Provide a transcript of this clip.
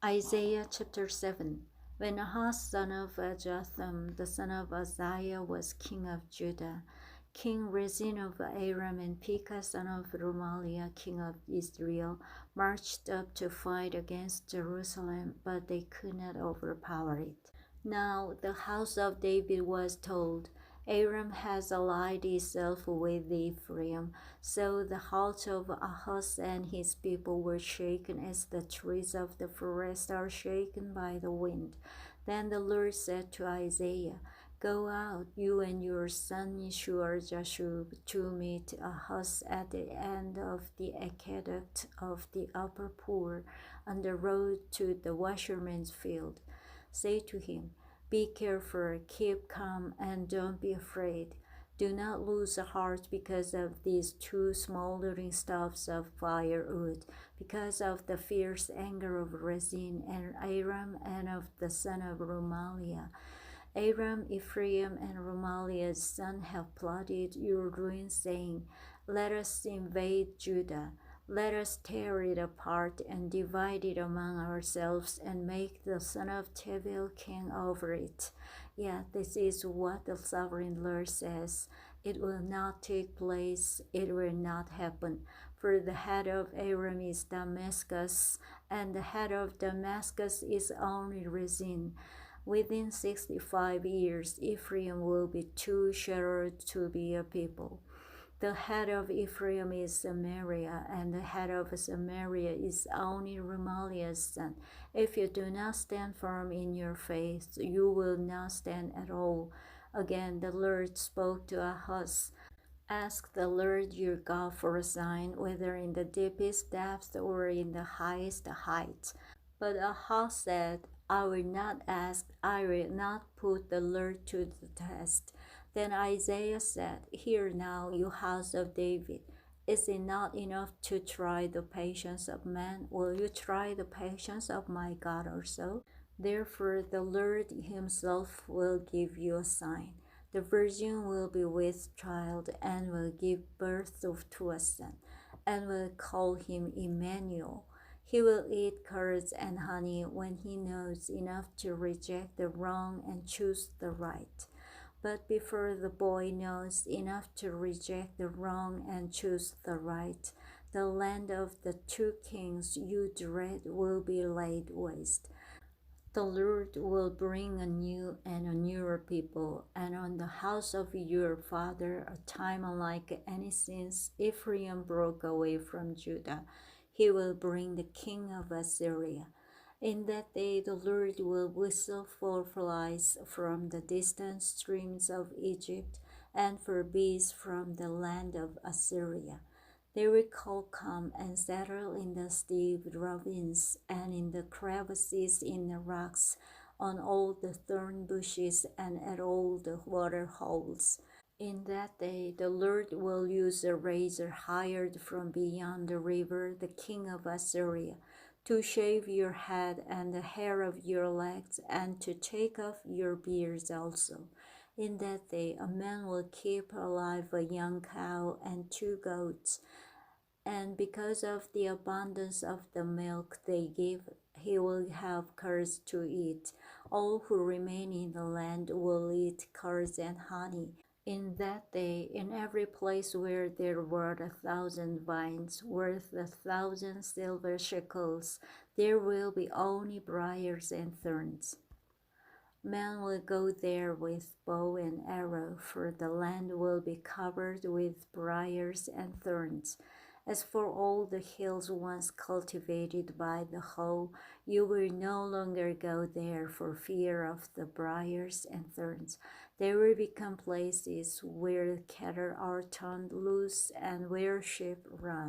Isaiah chapter 7. When Ahaz son of Jotham, the son of Uzziah, was king of Judah, King Rezin of Aram and Pekah son of Remaliah, king of Israel, marched up to fight against Jerusalem, but they could not overpower it. Now the house of David was told, Aram has allied itself with Ephraim. So the heart of Ahaz and his people were shaken as the trees of the forest are shaken by the wind. Then the Lord said to Isaiah, Go out, you and your son Shear-Jashub, to meet Ahaz at the end of the aqueduct of the upper pool, on the road to the washerman's field. Say to him, Be careful, keep calm, and don't be afraid. Do not lose heart because of these two smoldering stubs of firewood, because of the fierce anger of Rezin and Aram and of the son of Remaliah. Aram, Ephraim, and Remaliah's son have plotted your ruin, saying, Let us invade Judah. Let us tear it apart and divide it among ourselves and make the son of Tabeel king over it. Yet this is what the sovereign Lord says. It will not take place, it will not happen. For the head of Aram is Damascus, and the head of Damascus is only Rezin. Within 65 years, Ephraim will be too shattered to be a people. The head of Ephraim is Samaria, and the head of Samaria is only Remaliah's son. If you do not stand firm in your faith, you will not stand at all. Again, the Lord spoke to Ahaz. Ask the Lord your God for a sign, whether in the deepest depth or in the highest height. But Ahaz said, I will not ask, I will not put the Lord to the test. Then Isaiah said, Hear now, you house of David. Is it not enough to try the patience of man? Will you try the patience of my God also? Therefore the Lord himself will give you a sign. The virgin will be with child and will give birth to a son, and will call him Emmanuel. He will eat curds and honey when he knows enough to reject the wrong and choose the right. But before the boy knows enough to reject the wrong and choose the right, the land of the two kings you dread will be laid waste. The Lord will bring a new and a newer people, and on the house of your father a time unlike any since Ephraim broke away from Judah. He will bring the king of Assyria. In that day the Lord will whistle for flies from the distant streams of Egypt, and for bees from the land of Assyria. They will come and settle in the steep ravines and in the crevices in the rocks, on all the thorn bushes and at all the water holes. In that day the Lord will use a razor hired from beyond the river, the king of Assyria, to shave your head and the hair of your legs, and to take off your beards also. In that day a man will keep alive a young cow and 2 goats, and because of the abundance of the milk they give, he will have curds to eat. All who remain in the land will eat curds and honey. In that day, in every place where there were 1,000 vines worth 1,000 silver shekels, there will be only briars and thorns. Men will go there with bow and arrow, for the land will be covered with briars and thorns. As for all the hills once cultivated by the hoe, you will no longer go there for fear of the briars and thorns. They will become places where cattle are turned loose and where sheep run.